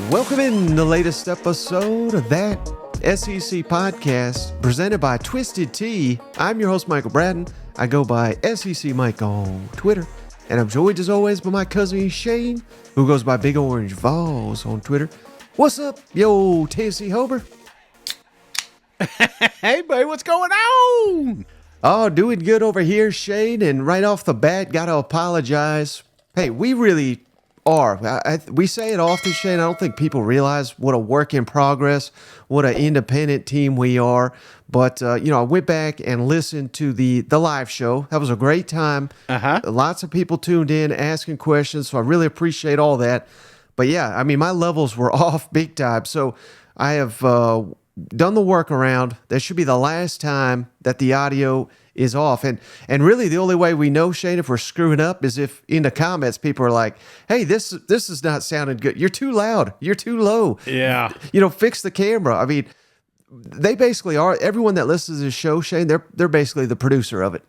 Welcome in the latest episode of that SEC podcast presented by Twisted Tea. I'm your host, Michael Bratton. I go by SEC Mike on Twitter. And I'm joined as always by my cousin Shane, who goes by Big Orange Vols on Twitter. What's up, yo, Tennessee Hober? Hey, buddy, what's going on? Oh, doing good over here, Shane. And right off the bat, got to apologize. Hey, we really are. We say it often, Shane. I don't think people realize what a work in progress, what an independent team we are. But, I went back and listened to the live show. That was a great time. Lots of people tuned in, asking questions. So I really appreciate all that. But, yeah, I mean, my levels were off big time. So I have done the workaround. That should be the last time that the audio is off. And really the only way we know, Shane, if we're screwing up is if in the comments people are like, hey, this is not sounding good. You're too loud. You're too low. Yeah. Fix the camera. I mean, they basically are. Everyone that listens to the show, Shane, they're basically the producer of it.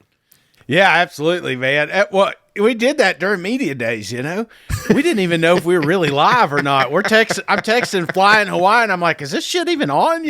Yeah, absolutely, man. We did that during media days, We didn't even know if we were really live or not. I'm texting flying Hawaii, and I'm like, is this shit even on,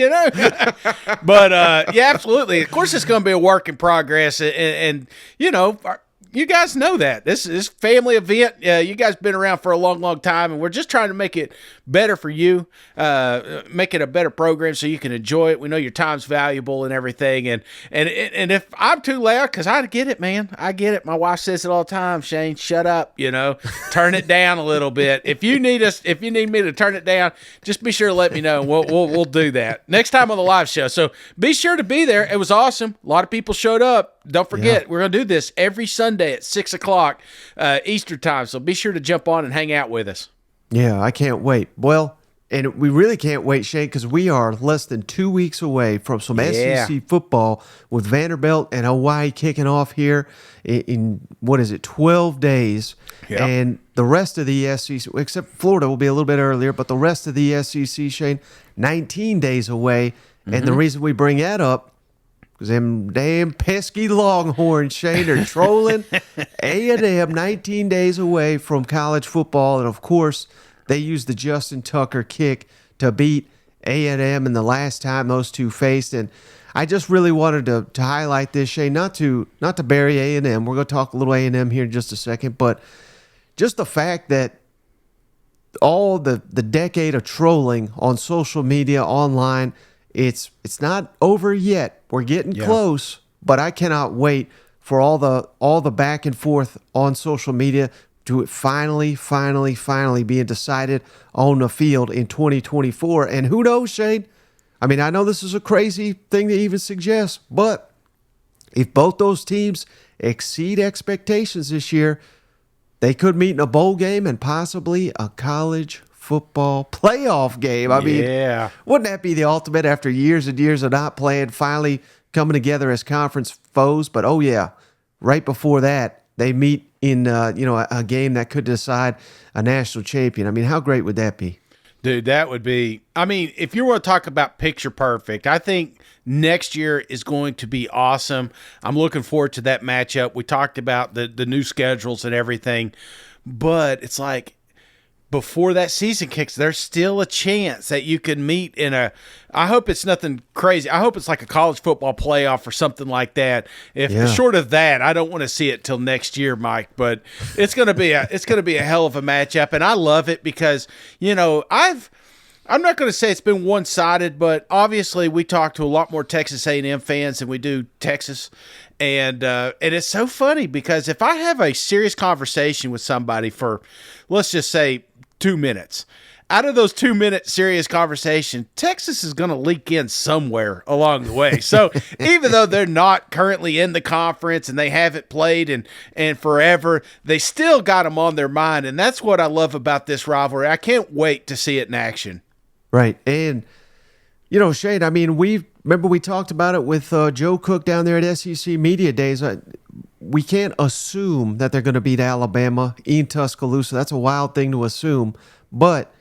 But, yeah, absolutely. Of course, it's going to be a work in progress, and you guys know that. This is family event. You guys been around for a long, long time, and we're just trying to make it better for you, make it a better program so you can enjoy it. We know your time's valuable and everything. And if I'm too loud, because I get it, man. I get it. My wife says it all the time, Shane, shut up, turn it down a little bit. If you need me to turn it down, just be sure to let me know, and we'll do that next time on the live show. So be sure to be there. It was awesome. A lot of people showed up. Don't forget, We're going to do this every Sunday at 6 o'clock Eastern time. So be sure to jump on and hang out with us. Yeah, I can't wait. Well, and we really can't wait, Shane, because we are less than 2 weeks away from some SEC football with Vanderbilt and Hawaii kicking off here in 12 days. Yep. And the rest of the SEC, except Florida will be a little bit earlier, but the rest of the SEC, Shane, 19 days away. Mm-hmm. And the reason we bring that up, because them damn pesky Longhorns, Shane, are trolling. A&M 19 days away from college football. And, of course, they used the Justin Tucker kick to beat A&M in the last time those two faced. And I just really wanted to highlight this, Shane, not to bury A&M. We're going to talk a little A&M here in just a second. But just the fact that all the decade of trolling on social media, online, it's not over yet. We're getting close, but I cannot wait for all the back and forth on social media to it finally being decided on the field in 2024. And who knows, Shane? I mean, I know this is a crazy thing to even suggest, but if both those teams exceed expectations this year, they could meet in a bowl game and possibly a college football playoff game. I mean, wouldn't that be the ultimate after years and years of not playing, finally coming together as conference foes? But right before that, they meet in a game that could decide a national champion. I mean, how great would that be? Dude, that would be, I mean, if you want to talk about picture perfect, I think next year is going to be awesome. I'm looking forward to that matchup. We talked about the new schedules and everything, but it's like, before that season kicks, there's still a chance that you could meet I hope it's nothing crazy. I hope it's like a college football playoff or something like that. Short of that, I don't want to see it till next year, Mike, but it's going to be a hell of a matchup. And I love it because, I'm not going to say it's been one-sided, but obviously we talk to a lot more Texas A&M fans than we do Texas. And it's so funny because if I have a serious conversation with somebody for, let's just say, 2 minutes, out of those 2-minute serious conversation, Texas is going to leak in somewhere along the way. So even though they're not currently in the conference and they haven't played and forever, they still got them on their mind. And that's what I love about this rivalry. I can't wait to see it in action. Right. And, Shane, I mean, we talked about it with Joe Cook down there at SEC Media Days. We can't assume that they're going to beat Alabama in Tuscaloosa. That's a wild thing to assume. But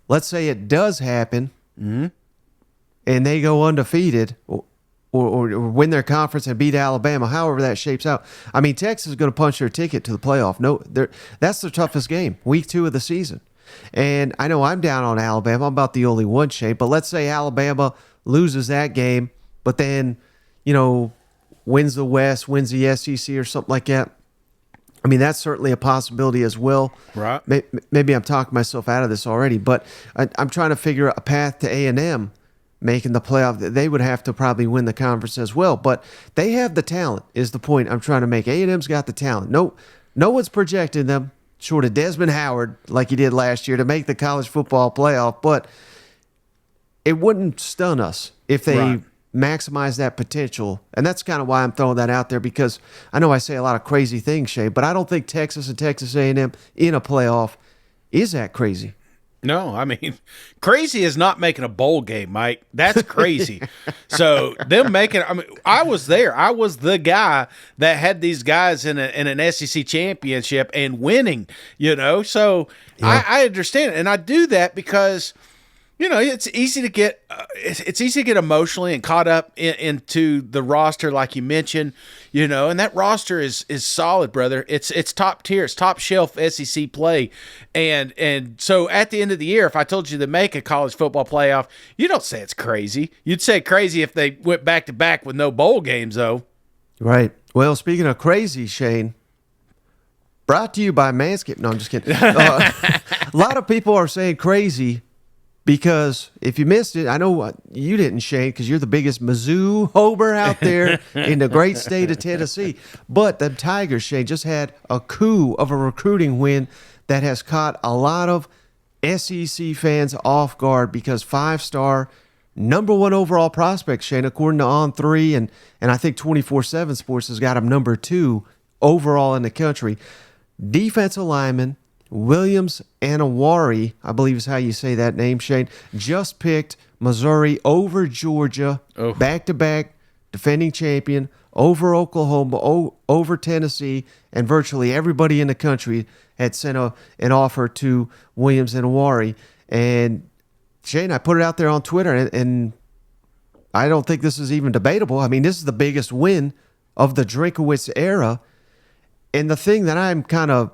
let's say it does happen, and they go undefeated. or win their conference and beat Alabama, however that shapes out. I mean, Texas is going to punch their ticket to the playoff. No, that's their toughest game, week 2 of the season. And I know I'm down on Alabama. I'm about the only one, Shane. But let's say Alabama loses that game, but then, wins the West, wins the SEC or something like that. I mean, that's certainly a possibility as well. Right. Maybe I'm talking myself out of this already, but I'm trying to figure out a path to A&M making the playoff. They would have to probably win the conference as well, but they have the talent is the point I'm trying to make. A&M's got the talent. No one's projecting them short of Desmond Howard like he did last year to make the college football playoff, but it wouldn't stun us if they maximize that potential. And that's kind of why I'm throwing that out there, because I know I say a lot of crazy things, Shay, but I don't think Texas and Texas A&M in a playoff is that crazy. No, I mean, crazy is not making a bowl game, Mike. That's crazy. So them making, I mean, I was there. I was the guy that had these guys in an SEC championship and winning, So yeah. I understand it. And I do that because, it's easy to get emotionally and caught up into the roster, like you mentioned, and that roster is solid, brother. It's top tier, it's top shelf SEC play, and so at the end of the year, if I told you to make a college football playoff, you don't say it's crazy. You'd say crazy if they went back to back with no bowl games, though. Right. Well, speaking of crazy, Shane. Brought to you by Manscaped. No, I'm just kidding. A lot of people are saying crazy. Because if you missed it, I know you didn't, Shane, because you're the biggest Mizzou homer out there in the great state of Tennessee. But the Tigers, Shane, just had a coup of a recruiting win that has caught a lot of SEC fans off guard, because 5-star, number 1 overall prospect, Shane, according to On3, and I think 24/7 Sports has got him number 2 overall in the country. Defensive lineman Williams Nwaneri, I believe is how you say that name, Shane, just picked Missouri over Georgia, back-to-back defending champion, over Oklahoma, over Tennessee, and virtually everybody in the country had sent an offer to Williams Nwaneri. And, Shane, I put it out there on Twitter, and I don't think this is even debatable. I mean, this is the biggest win of the Drinkowitz era. And the thing that I'm kind of,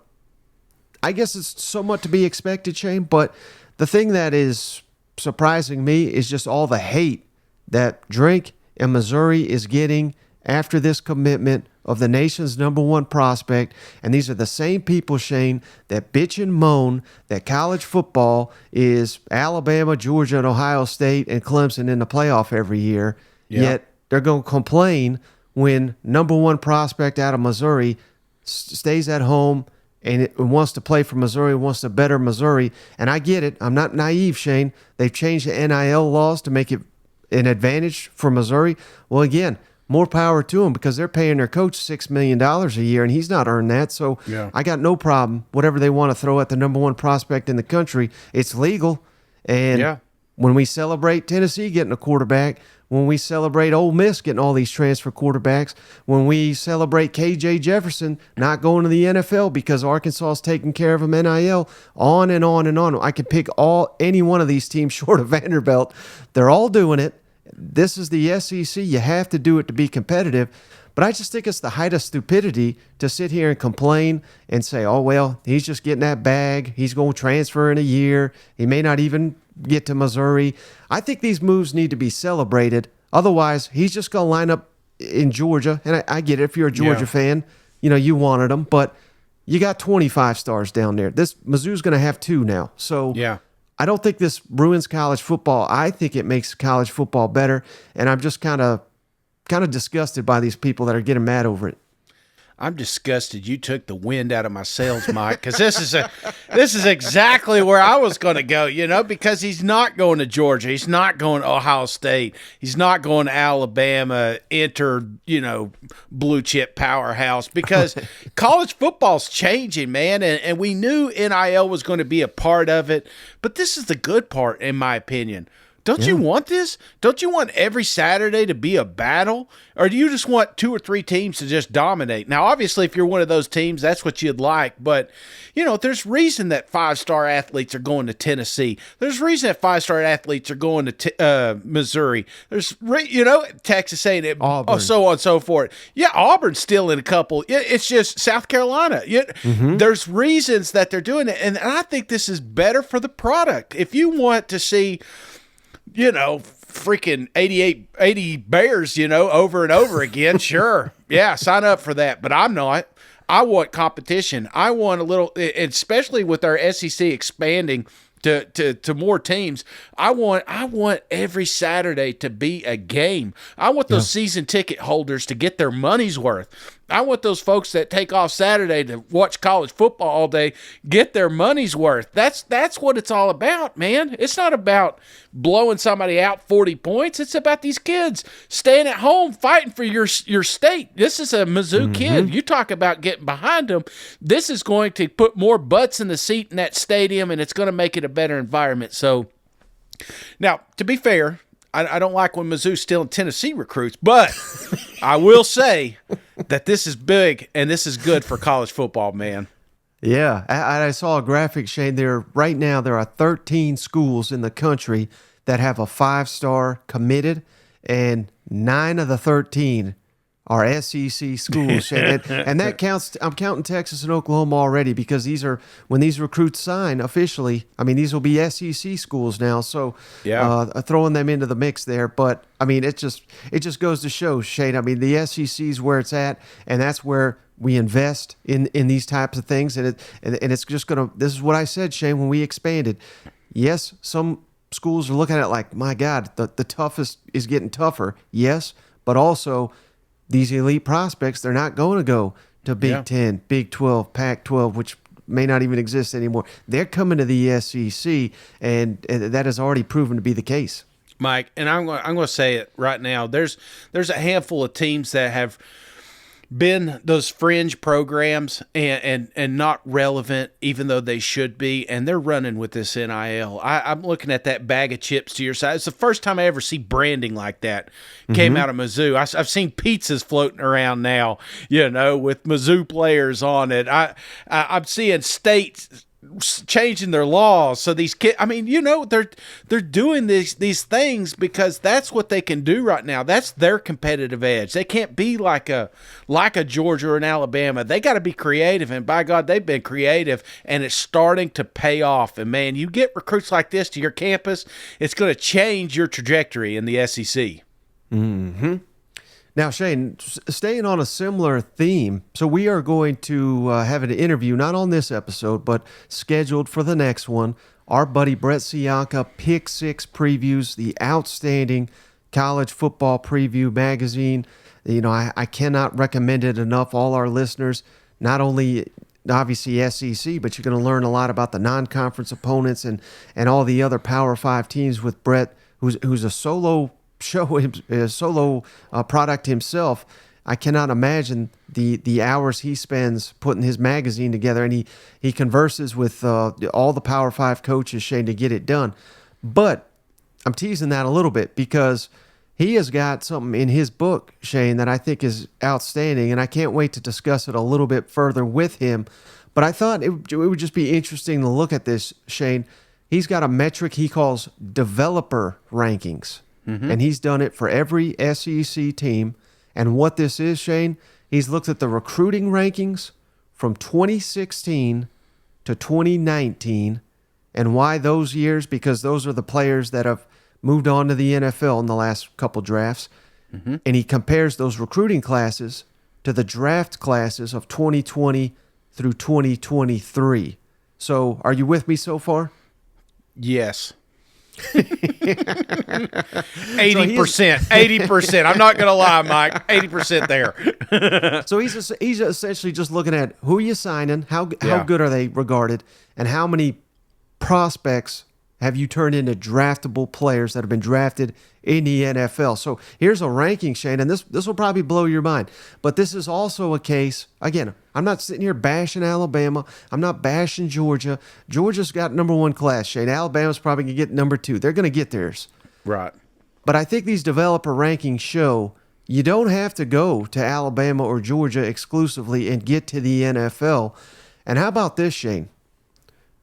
I guess it's somewhat to be expected, Shane, but the thing that is surprising me is just all the hate that Drink and Missouri is getting after this commitment of the nation's number 1 prospect. And these are the same people, Shane, that bitch and moan that college football is Alabama, Georgia, and Ohio State and Clemson in the playoff every year. Yeah. Yet they're going to complain when number 1 prospect out of Missouri stays at home and it wants to play for Missouri, wants to better Missouri. And I get it. I'm not naive, Shane. They've changed the NIL laws to make it an advantage for Missouri. Well, again, more power to them, because they're paying their coach $6 million a year, and he's not earned that. So yeah. I got no problem. Whatever they want to throw at the number 1 prospect in the country, it's legal. And when we celebrate Tennessee getting a quarterback, when we celebrate Ole Miss getting all these transfer quarterbacks, when we celebrate KJ Jefferson not going to the NFL because Arkansas is taking care of him, NIL, on and on and on. I could pick any one of these teams short of Vanderbilt. They're all doing it. This is the SEC. You have to do it to be competitive. But I just think it's the height of stupidity to sit here and complain and say, oh, well, he's just getting that bag. He's going to transfer in a year. He may not even get to Missouri. I think these moves need to be celebrated. Otherwise, he's just going to line up in Georgia. And I get it. If you're a Georgia fan, you wanted him. But you got 25 stars down there. This Mizzou's going to have 2 now. So I don't think this ruins college football. I think it makes college football better. And I'm just kind of disgusted by these people that are getting mad over it. I'm disgusted you took the wind out of my sails, Mike, because this is exactly where I was going to go, because he's not going to Georgia. He's not going to Ohio State. He's not going to Alabama, blue chip powerhouse, because college football's changing, man, and we knew NIL was going to be a part of it, but this is the good part, in my opinion. Don't you want this? Don't you want every Saturday to be a battle? Or do you just want 2 or 3 teams to just dominate? Now, obviously, if you're one of those teams, that's what you'd like. But, there's reason that 5-star athletes are going to Tennessee. There's reason that 5-star athletes are going to Missouri. There's, Texas A&M, so on and so forth. Yeah, Auburn's still in a couple. It's just South Carolina. There's reasons that they're doing it. And I think this is better for the product. If you want to see freaking 80 Bears, over and over again, sure. Yeah, sign up for that. But I'm not. I want competition. I want a little, especially with our SEC expanding to more teams. I want every Saturday to be a game. I want those season ticket holders to get their money's worth. I want those folks that take off Saturday to watch college football all day get their money's worth. That's what it's all about, man. It's not about blowing somebody out 40 points. It's about these kids staying at home fighting for your state. This is a Mizzou kid. You talk about getting behind them. This is going to put more butts in the seat in that stadium, and it's going to make it a better environment. So, now, to be fair, I don't like when Mizzou's stealing Tennessee recruits, but I will say that this is big and this is good for college football, man. Yeah, I saw a graphic, Shane. Right now there are 13 schools in the country that have a 5-star committed, and 9 of the 13 are SEC schools, Shane. And that counts. I'm counting Texas and Oklahoma already, because when these recruits sign officially, these will be SEC schools now. So throwing them into the mix there. But it just goes to show, Shane. The SEC is where it's at, and that's where we invest in these types of things. And it's just gonna. This is what I said, Shane, when we expanded. Yes, some schools are looking at it like, my God, the toughest is getting tougher. Yes, but also, these elite prospects, they're not going to go to Big 10, Big 12, Pac-12, which may not even exist anymore. They're coming to the SEC, and that has already proven to be the case. Mike, and I'm going to say it right now. There's a handful of teams that have been those fringe programs and not relevant, even though they should be, and they're running with this NIL. I'm looking at that bag of chips to your side. It's the first time I ever see branding like that came out of Mizzou. I've seen pizzas floating around now, with Mizzou players on it. I'm seeing states changing their laws, so these kids, they're doing these things because that's what they can do right now. That's their competitive edge. They can't be like a Georgia or an Alabama. They got to be creative, and by God, they've been creative, and it's starting to pay off. And man, you get recruits like this to your campus, it's going to change your trajectory in the SEC. Now, Shane, staying on a similar theme, so we are going to have an interview, not on this episode, but scheduled for the next one. Our buddy Brett Sianka, Pick Six Previews, the outstanding college football preview magazine. I cannot recommend it enough. All our listeners, not only obviously SEC, but you're going to learn a lot about the non-conference opponents and all the other Power 5 teams with Brett, who's a solo product himself. I cannot imagine the hours he spends putting his magazine together, and he converses with all the Power 5 coaches, Shane, to get it done. But I'm teasing that a little bit because he has got something in his book, Shane, that I think is outstanding, and I can't wait to discuss it a little bit further with him. But I thought it would just be interesting to look at this, Shane. He's got a metric he calls developer rankings. And he's done it for every SEC team. And what this is, Shane, he's looked at the recruiting rankings from 2016 to 2019. And why those years? Because those are the players that have moved on to the NFL in the last couple drafts. And he compares those recruiting classes to the draft classes of 2020 through 2023. So are you with me so far? Yes. 80%. I'm not gonna lie, Mike. 80% there. So he's essentially just looking at who you signing, how good are they regarded, and how many prospects have you turned into draftable players that have been drafted in the NFL. So here's a ranking, Shane, and this will probably blow your mind. But this is also a case, again, I'm not sitting here bashing Alabama. I'm not bashing Georgia. Georgia's got number 1 class, Shane. Alabama's probably going to get number 2. They're going to get theirs. Right. But I think these developer rankings show you don't have to go to Alabama or Georgia exclusively and get to the NFL. And how about this, Shane?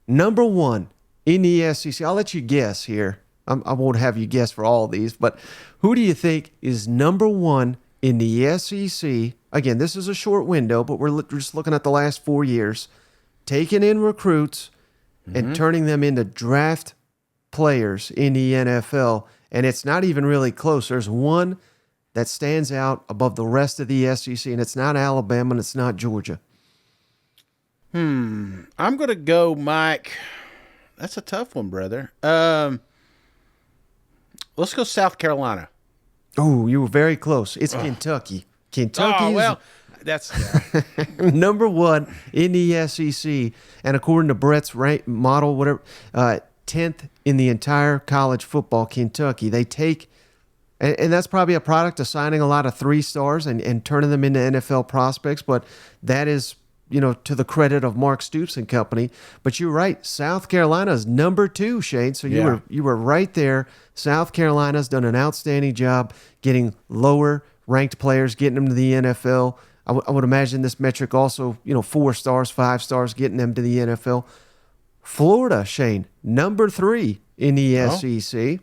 Number one in the SEC. I'll let you guess here. I won't have you guess for all of these, but who do you think is number one in the SEC? Again, this is a short window, but we're just looking at the last 4 years. Taking in recruits and turning them into draft players in the NFL. And it's not even really close. There's one that stands out above the rest of the SEC, and it's not Alabama and it's not Georgia. I'm going to go, Mike. That's a tough one, brother. Let's go South Carolina. Oh, you were very close. It's Kentucky. Kentucky that's number one in the SEC, and according to Brett's model, 10th in the entire college football. Kentucky. They take, and that's probably a product of signing a lot of 3-stars and turning them into NFL prospects. But that is, to the credit of Mark Stoops and company. But you're right. South Carolina's number 2, Shane. So you were right there. South Carolina's done an outstanding job getting lower ranked players, getting them to the NFL. I would imagine this metric also, 4 stars, 5 stars, getting them to the NFL. Florida, Shane, number 3 in the SEC.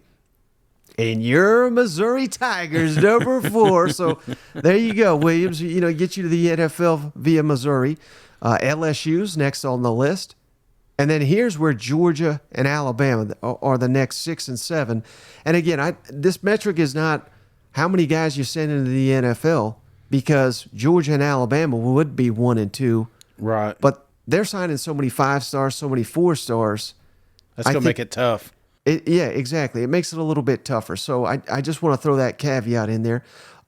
And your Missouri Tigers, number 4. So there you go, Williams. Get you to the NFL via Missouri. LSU's next on the list. And then here's where Georgia and Alabama are the next 6 and 7. And again, this metric is not how many guys you send into the NFL, because Georgia and Alabama would be 1 and 2. Right. But they're signing so many 5-stars, so many 4-stars. That's going to make it tough. Yeah, exactly. It makes it a little bit tougher. So I just want to throw that caveat in there.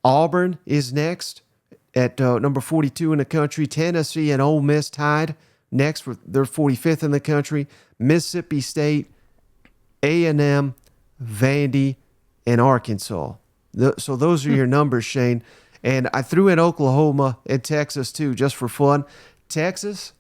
Auburn is next at number 42 in the country. Tennessee and Ole Miss tied next. They're 45th in the country. Mississippi State, A&M, Vandy, and Arkansas. So those are your numbers, Shane. And I threw in Oklahoma and Texas, too, just for fun. Texas,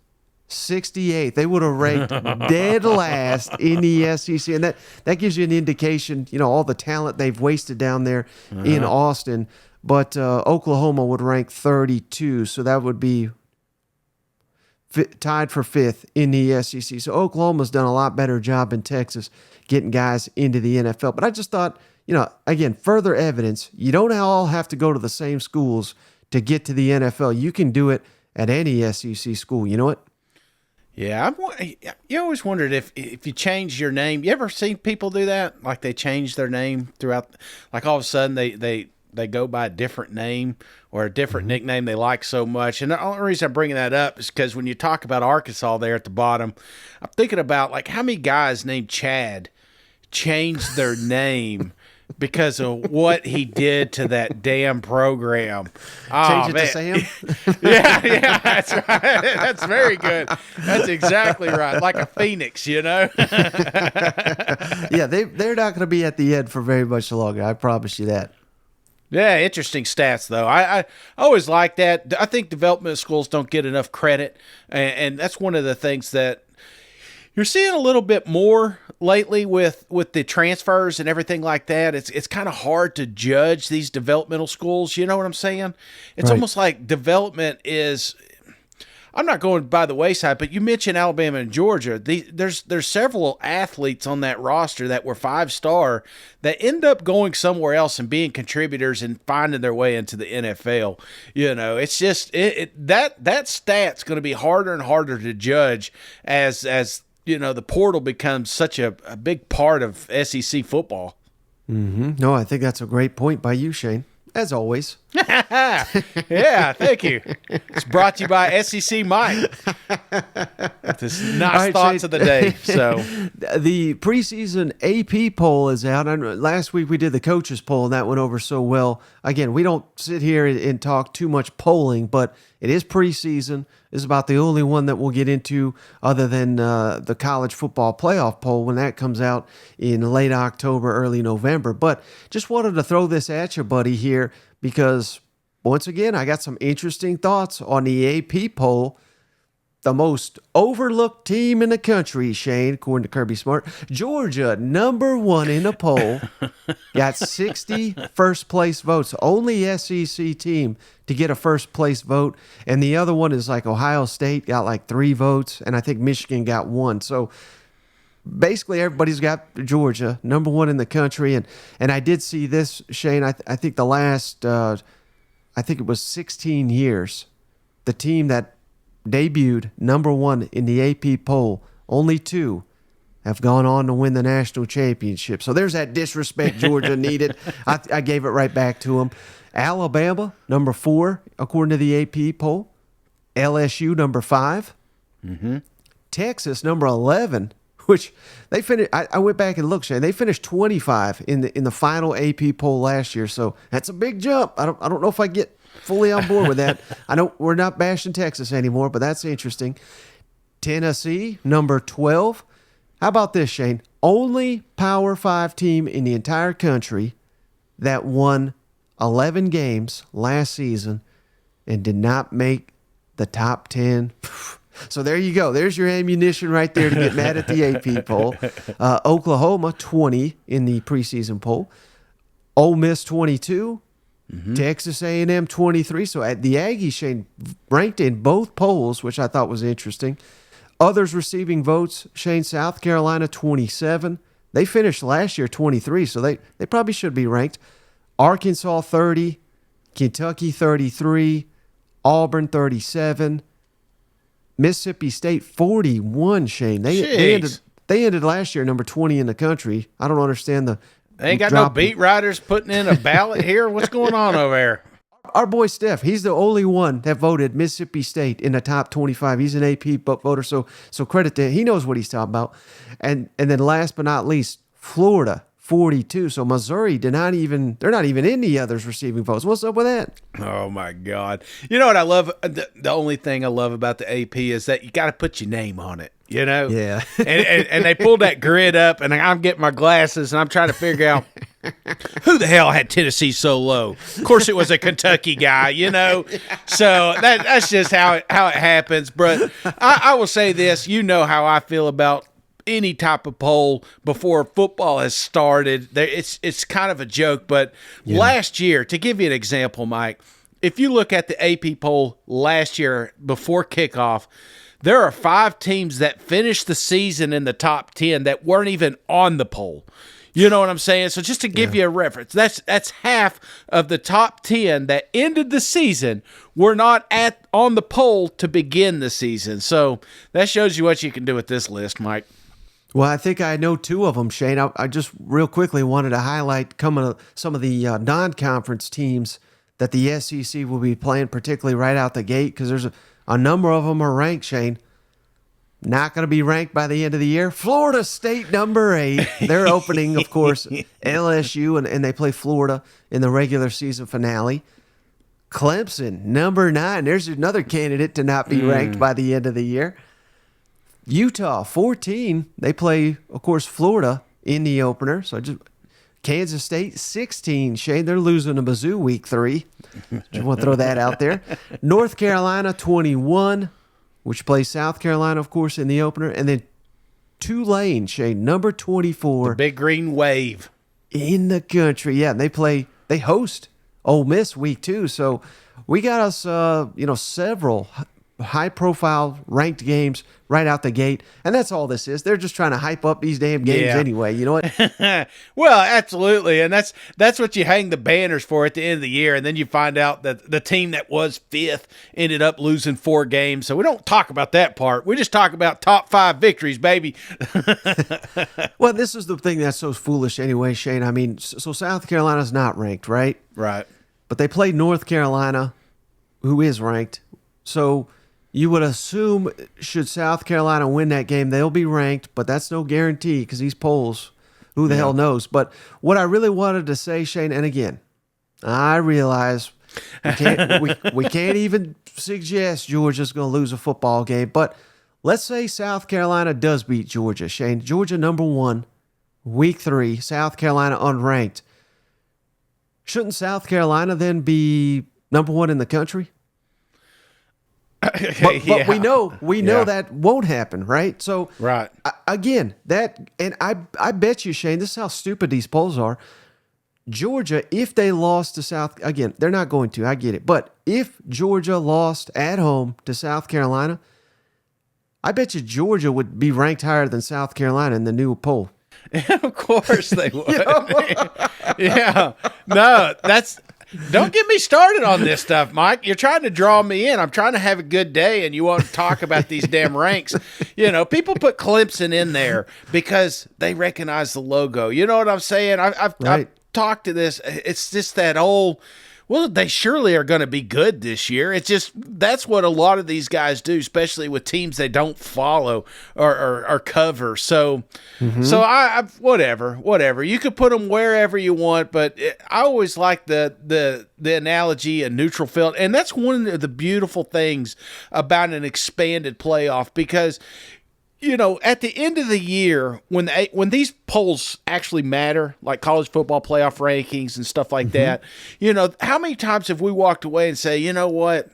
68th. They would have ranked dead last in the SEC. And that gives you an indication, all the talent they've wasted down there in Austin. But Oklahoma would rank 32, so that would be tied for 5th in the SEC. So Oklahoma's done a lot better job in Texas getting guys into the NFL. But I just thought, again, further evidence, you don't all have to go to the same schools to get to the NFL. You can do it at any SEC school. You know what? Yeah, you always wondered if you change your name. You ever seen people do that? Like they change their name throughout, like all of a sudden they go by a different name or a different nickname they like so much. And the only reason I'm bringing that up is because when you talk about Arkansas there at the bottom, I'm thinking about like how many guys named Chad changed their name because of what he did to that damn program. Change it to Sam? Yeah, that's right. That's very good. That's exactly right. Like a phoenix, Yeah, they're not going to be at the end for very much longer. I promise you that. Yeah, interesting stats, though. I always like that. I think development schools don't get enough credit, and that's one of the things that you're seeing a little bit more lately with the transfers and everything like that. It's kind of hard to judge these developmental schools. You know what I'm saying? It's almost like development is. I'm not going by the wayside, but you mentioned Alabama and Georgia. There's several athletes on that roster that were 5-star that end up going somewhere else and being contributors and finding their way into the NFL. It's just that stat's going to be harder and harder to judge as the portal becomes such a big part of SEC football. No, I think that's a great point by you, Shane. As always. Yeah, thank you. It's brought to you by SEC Mike. This nice thoughts of the day. So the preseason AP poll is out. Last week we did the coaches poll, and that went over so well. Again, we don't sit here and talk too much polling, but it is preseason. This is about the only one that we'll get into other than the college football playoff poll when that comes out in late October, early November. But just wanted to throw this at you, buddy, here, because once again, I got some interesting thoughts on the AP poll. the most overlooked team in the country, Shane, according to Kirby Smart. Georgia, number 1 in the poll, got 60 first-place votes. Only SEC team to get a first-place vote. And the other one is like Ohio State got like 3 votes, and I think Michigan got 1. So basically everybody's got Georgia, number 1 in the country. And I did see this, Shane, I think the last, I think it was 16 years, the team that debuted number 1 in the AP poll, only 2 have gone on to win the national championship. So there's that disrespect Georgia needed. I gave it right back to them. Alabama, number 4, according to the AP poll. LSU, number 5. Mm-hmm. Texas, number 11, which they finished. I went back and looked, Shane. They finished 25 in the final AP poll last year. So that's a big jump. I don't know if I get fully on board with that. I know we're not bashing Texas anymore, but that's interesting. Tennessee, number 12. How about this, Shane? Only Power 5 team in the entire country that won 11 games last season and did not make the top 10. So there you go. There's your ammunition right there to get mad at the AP poll. Oklahoma, 20 in the preseason poll. Ole Miss, 22. Mm-hmm. Texas A&M 23. So at the Aggies, Shane, ranked in both polls, which I thought was interesting. Others receiving votes, Shane, South Carolina 27. They finished last year 23, so they probably should be ranked. Arkansas 30, Kentucky 33, Auburn 37, Mississippi State 41, Shane. They ended last year number 20 in the country. I don't understand the They ain't got no beat writers putting in a ballot here. What's going on over there? Our boy Steph, he's the only one that voted Mississippi State in the top 25. He's an AP voter, so credit to him. He knows what he's talking about. And then last but not least, Florida, 42. So Missouri they're not even in the others receiving votes. What's up with that? Oh my God. You know what I love? The only thing I love about the AP is that you got to put your name on it. You know? Yeah. and they pulled that grid up, and I'm getting my glasses, and I'm trying to figure out who the hell had Tennessee so low. Of course, it was a Kentucky guy, you know? So that's just how it happens. But I will say this. You know how I feel about any type of poll before football has started. It's kind of a joke, but last year, to give you an example, Mike, if you look at the AP poll last year before kickoff, there are 5 teams that finished the season in the top 10 that weren't even on the poll. You know what I'm saying? So just to give you a reference, that's half of the top 10 that ended the season were not on the poll to begin the season. So that shows you what you can do with this list, Mike. Well, I think I know 2 of them, Shane. I just real quickly wanted to highlight some of the non-conference teams that the SEC will be playing, particularly right out the gate, because there's a number of them are ranked, Shane. Not going to be ranked by the end of the year. Florida State, number 8. They're opening, of course, LSU, and they play Florida in the regular season finale. Clemson, number 9. There's another candidate to not be ranked by the end of the year. Utah, 14. They play, of course, Florida in the opener. So Kansas State, 16. Shane, they're losing to Mizzou week 3. Just want to throw that out there. North Carolina, 21, which plays South Carolina, of course, in the opener. And then Tulane, Shane, number 24. The Big Green Wave. In the country. Yeah, they host Ole Miss week 2. So we got us, several high-profile ranked games right out the gate, and that's all this is. They're just trying to hype up these damn games anyway. You know what? Well, absolutely, and that's what you hang the banners for at the end of the year, and then you find out that the team that was 5th ended up losing 4 games. So we don't talk about that part. We just talk about top 5 victories, baby. Well, this is the thing that's so foolish anyway, Shane. I mean, so South Carolina's not ranked, right? Right. But they played North Carolina, who is ranked. So you would assume, should South Carolina win that game, they'll be ranked, but that's no guarantee because these polls, who the hell knows? But what I really wanted to say, Shane, and again, I realize we can't even suggest Georgia's going to lose a football game, but let's say South Carolina does beat Georgia, Shane. Georgia number 1, week 3, South Carolina unranked. Shouldn't South Carolina then be number 1 in the country? But we know that won't happen, right? So right. Again, I bet you, Shane, this is how stupid these polls are. Georgia, if they lost to South, again, they're not going to, I get it. But if Georgia lost at home to South Carolina, I bet you Georgia would be ranked higher than South Carolina in the new poll. Of course they would. Yeah. No, don't get me started on this stuff, Mike. You're trying to draw me in. I'm trying to have a good day, and you want to talk about these damn ranks. People put Clemson in there because they recognize the logo. You know what I'm saying? I've talked to this. It's just that old, well, they surely are going to be good this year. It's just that's what a lot of these guys do, especially with teams they don't follow or cover. So, I whatever. You could put them wherever you want, but I always like the analogy of neutral field, and that's one of the beautiful things about an expanded playoff because. At the end of the year, when these polls actually matter, like college football playoff rankings and stuff like that, how many times have we walked away and say, you know what?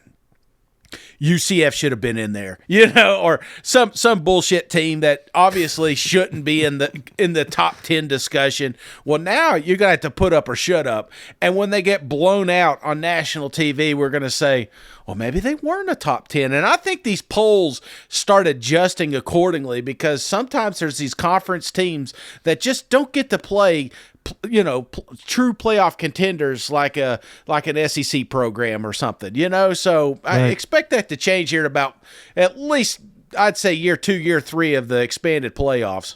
UCF should have been in there, or some bullshit team that obviously shouldn't be in the top 10 discussion. Well, now you're going to have to put up or shut up. And when they get blown out on national TV, we're going to say, well, maybe they weren't a top 10. And I think these polls start adjusting accordingly because sometimes there's these conference teams that just don't get to play true playoff contenders like an SEC program or something, So right. I expect that to change here in about at least, I'd say, year 2, year 3 of the expanded playoffs.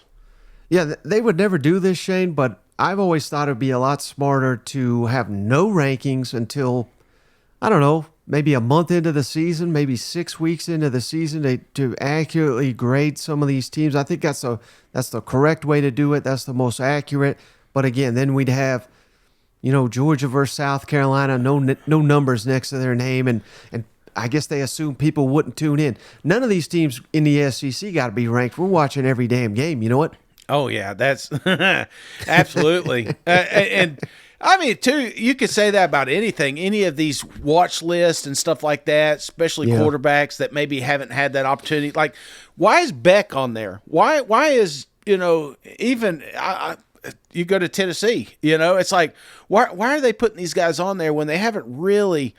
Yeah, they would never do this, Shane, but I've always thought it would be a lot smarter to have no rankings until, I don't know, maybe a month into the season, maybe 6 weeks into the season to accurately grade some of these teams. I think that's the correct way to do it. That's the most accurate. But again, then we'd have, Georgia versus South Carolina, no numbers next to their name, and I guess they assume people wouldn't tune in. None of these teams in the SEC got to be ranked. We're watching every damn game. You know what? Oh yeah, that's absolutely. And I mean, too, you could say that about anything, any of these watch lists and stuff like that, especially quarterbacks that maybe haven't had that opportunity. Like, why is Beck on there? Why is even you go to Tennessee, it's like, why are they putting these guys on there when they haven't really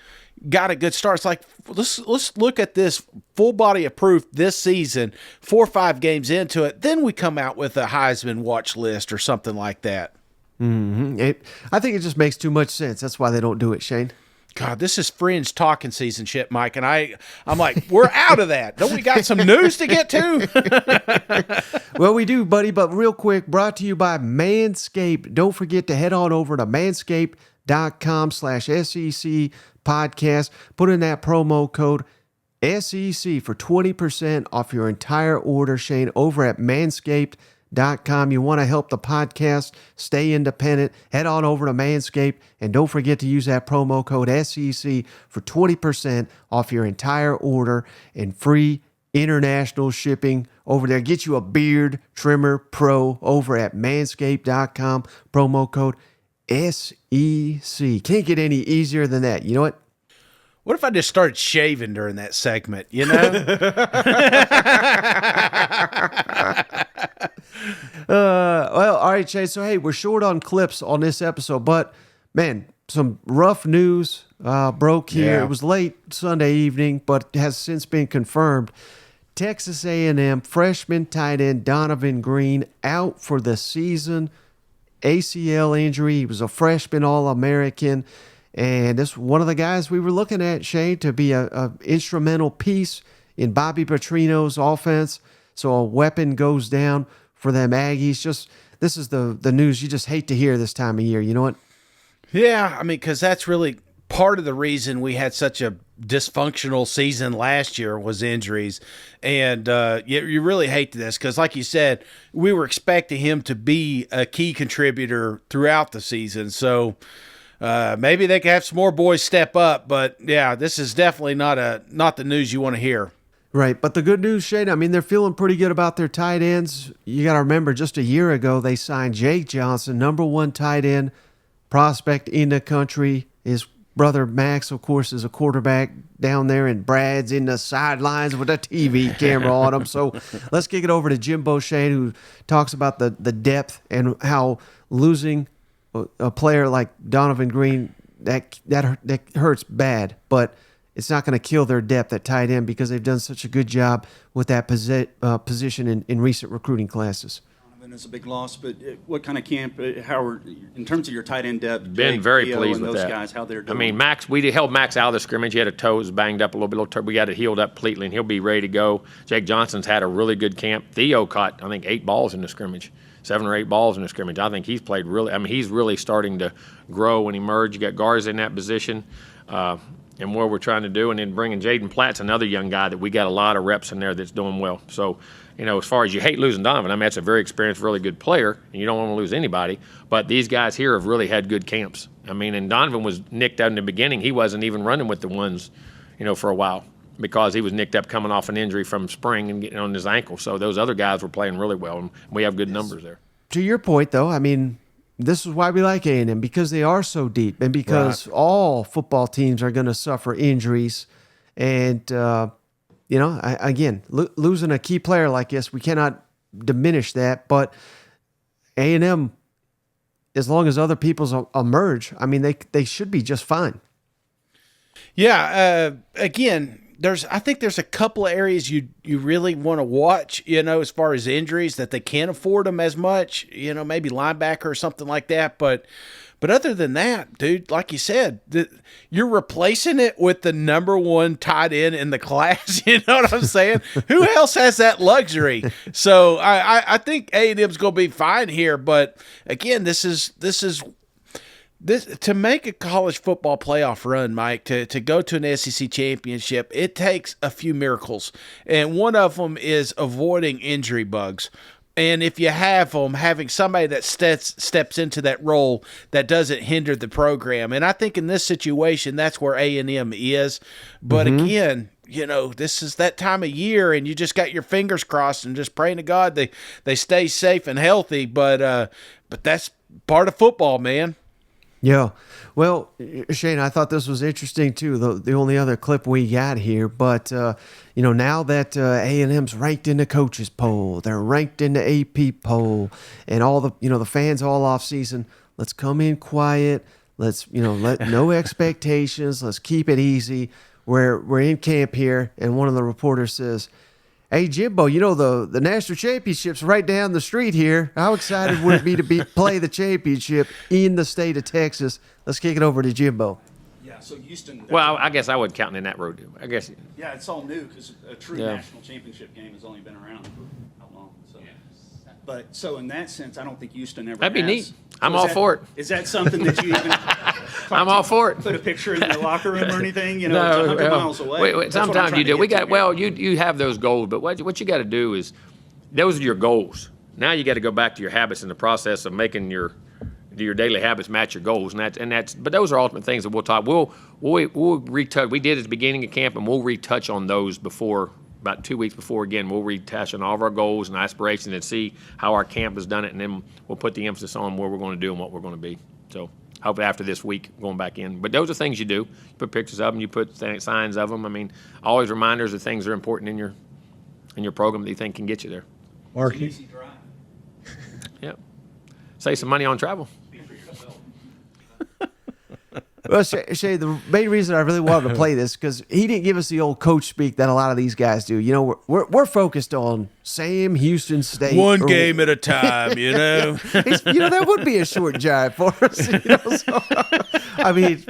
got a good start? It's like, let's look at this full body of proof this season, 4 or 5 games into it. Then we come out with a Heisman watch list or something like that. Mm-hmm. I think it just makes too much sense. That's why they don't do it, Shane. God, this is fringe talking season shit, Mike, and I'm like, we're out of that. Don't we got some news to get to? Well, we do, buddy, but real quick, brought to you by Manscaped. Don't forget to head on over to manscaped.com/SEC podcast. Put in that promo code SEC for 20% off your entire order, Shane, over at Manscaped.com. You want to help the podcast stay independent, head on over to Manscaped, and don't forget to use that promo code SEC for 20% off your entire order and free international shipping over there. Get you a beard trimmer pro over at Manscaped.com, promo code SEC. Can't get any easier than that. You know what? What if I just started shaving during that segment, Well, all right, Chase. So, hey, we're short on clips on this episode, but, man, some rough news broke here. Yeah. It was late Sunday evening, but has since been confirmed. Texas A&M freshman tight end Donovan Green out for the season. ACL injury. He was a freshman All-American. And this is one of the guys we were looking at, Shane, to be a instrumental piece in Bobby Petrino's offense. So a weapon goes down for them Aggies. This is the news you just hate to hear this time of year. You know what? Yeah, I mean, because that's really part of the reason we had such a dysfunctional season last year was injuries. And you really hate this because, like you said, we were expecting him to be a key contributor throughout the season. So maybe they could have some more boys step up. But, yeah, this is definitely not the news you want to hear. Right, but the good news, Shane, I mean, they're feeling pretty good about their tight ends. You got to remember, just a year ago, they signed Jake Johnson, number 1 tight end prospect in the country, is brother Max, of course, is a quarterback down there, and Brad's in the sidelines with a TV camera on him. So let's kick it over to Jimbo Shane, who talks about the depth and how losing a player like Donovan Green, that hurts bad, but it's not going to kill their depth at tight end because they've done such a good job with that position in recent recruiting classes. It's a big loss, but what kind of camp? How are in terms of your tight end depth? Been Jake, very Theo, pleased and with those that. guys. How they're doing. I mean, Max, we held Max out of the scrimmage. He had a toe, was banged up a little bit. We got it healed up completely, and he'll be ready to go. Jake Johnson's had a really good camp. Theo caught, I think, 8 balls in the scrimmage, 7 or 8 balls in the scrimmage. I think he's played really. I mean, he's really starting to grow and emerge. You got Garza in that position. And what we're trying to do, and then bringing Jaden Platt's another young guy that we got a lot of reps in there that's doing well. So, as far as you hate losing Donovan, I mean, that's a very experienced, really good player, and you don't want to lose anybody. But these guys here have really had good camps. I mean, and Donovan was nicked out in the beginning. He wasn't even running with the ones, for a while because he was nicked up coming off an injury from spring and getting on his ankle. So those other guys were playing really well, and we have good numbers there. To your point, though, I mean, this is why we like A&M, because they are so deep and because all football teams are going to suffer injuries. And, losing a key player like this, we cannot diminish that. But A&M, as long as other people's emerge, I mean, they should be just fine. Yeah. Again, I think there's a couple of areas you really want to watch, as far as injuries, that they can't afford them as much, maybe linebacker or something like that. But other than that, dude, like you said, you're replacing it with the number 1 tight end in the class. You know what I'm saying? Who else has that luxury? So I think A&M's going to be fine here. But again, this to make a college football playoff run, Mike, to go to an SEC championship, it takes a few miracles. And one of them is avoiding injury bugs. And if you have them, having somebody that steps into that role that doesn't hinder the program. And I think in this situation, that's where A&M is. But again, this is that time of year, and you just got your fingers crossed and just praying to God they stay safe and healthy. But that's part of football, man. Yeah. Well, Shane, I thought this was interesting, too, the only other clip we got here. But, now that A&M's ranked in the coaches poll, they're ranked in the AP poll, and all the fans all off season, let's come in quiet. Let's, let no expectations. Let's keep it easy. We're in camp here, and one of the reporters says, "Hey, Jimbo, the national championship's right down the street here. How excited would it be to play the championship in the state of Texas?" Let's kick it over to Jimbo. Yeah, so Houston. Well, I guess I would count in that road. I guess. Yeah, it's all new because a true national championship game has only been around for how long? So. But so in that sense, I don't think Houston ever. That'd be neat. So I'm all for it. Is that something that you even? I'm all for it. Put a picture in the locker room or anything? It's 100 miles away. Wait, sometimes you do. You have those goals, but what you got to do is, those are your goals. Now you got to go back to your habits in the process of making your daily habits match your goals, and that's. But those are ultimate things that we'll talk. We'll retouch. We did at the beginning of camp, and we'll retouch on those before. About 2 weeks before, again, we'll retouch on all of our goals and aspirations and see how our camp has done it, and then we'll put the emphasis on where we're going to do and what we're going to be. So hopefully after this week, going back in. But those are things you do. You put pictures of them. You put signs of them. I mean, always reminders of things that are important in your program that you think can get you there. Mark, easy drive. Yep. Save some money on travel. Well, Shay, the main reason I really wanted to play this because he didn't give us the old coach speak that a lot of these guys do. We're focused on Sam Houston State. One game at a time, that would be a short drive for us. So, I mean,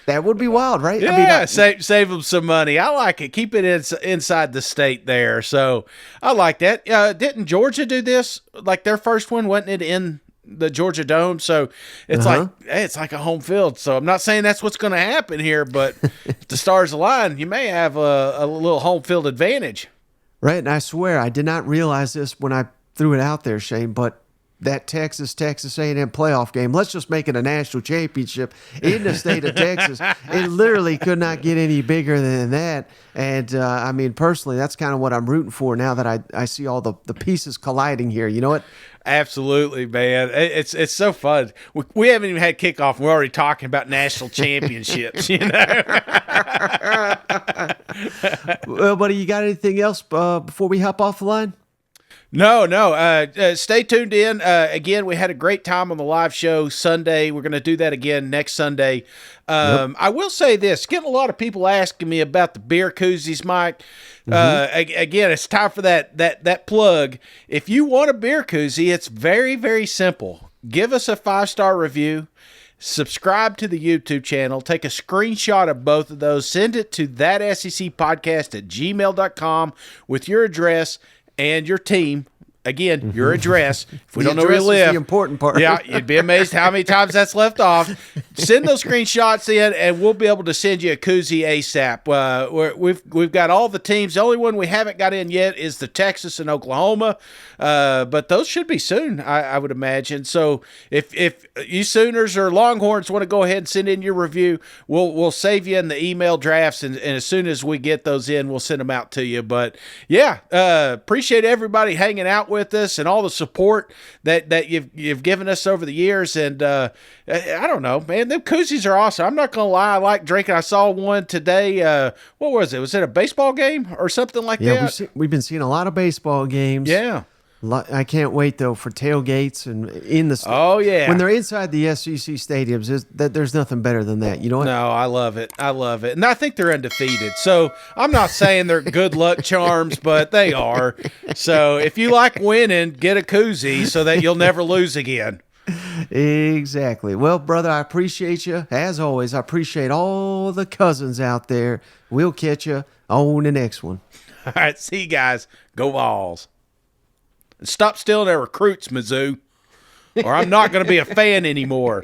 that would be wild, right? Yeah, save them some money. I like it. Keep it inside the state there. So I like that. Didn't Georgia do this? Like their first one, wasn't it in the Georgia Dome? So it's like a home field. So I'm not saying that's what's going to happen here, but if the stars align, you may have a little home field advantage. Right, and I swear I did not realize this when I threw it out there, Shane, but that Texas A&M playoff game. Let's just make it a national championship in the state of Texas. It literally could not get any bigger than that. And I mean, personally, that's kind of what I'm rooting for now that I see all the pieces colliding here. You know what? Absolutely, man. It's so fun. We haven't even had kickoff. We're already talking about national championships, you know? Well, buddy, you got anything else before we hop off the line? No. Stay tuned in. Again, we had a great time on the live show Sunday. We're going to do that again next Sunday. I will say this. Getting a lot of people asking me about the beer koozies, Mike. Again, it's time for that plug. If you want a beer koozie, it's very, very simple. Give us a 5-star review. Subscribe to the YouTube channel. Take a screenshot of both of those. Send it to thatsecpodcast@gmail.com with your address and your team. Again, your address. If we don't know where you live, the important part. Yeah, you'd be amazed how many times that's left off. Send those screenshots in, and we'll be able to send you a koozie ASAP. We've got all the teams. The only one we haven't got in yet is the Texas and Oklahoma, but those should be soon, I would imagine. So if you Sooners or Longhorns want to go ahead and send in your review, we'll save you in the email drafts, and as soon as we get those in, we'll send them out to you. But yeah, appreciate everybody hanging out with us and all the support that you've given us over the years. And I don't know, man, them koozies are awesome. I'm not gonna lie, I like drinking. I saw one today. What was it? Was it a baseball game or something like that? Yeah, we've been seeing a lot of baseball games. Yeah. I can't wait though for tailgates and in the oh yeah, when they're inside the SEC stadiums. There's nothing better than that. You know what? No, I love it, and I think they're undefeated. So I'm not saying they're good luck charms, but they are. So if you like winning, get a koozie so that you'll never lose again. Exactly. Well, brother, I appreciate you as always. I appreciate all the cousins out there. We'll catch you on the next one. All right, see you guys. Go Vols. Stop stealing their recruits, Mizzou, or I'm not going to be a fan anymore.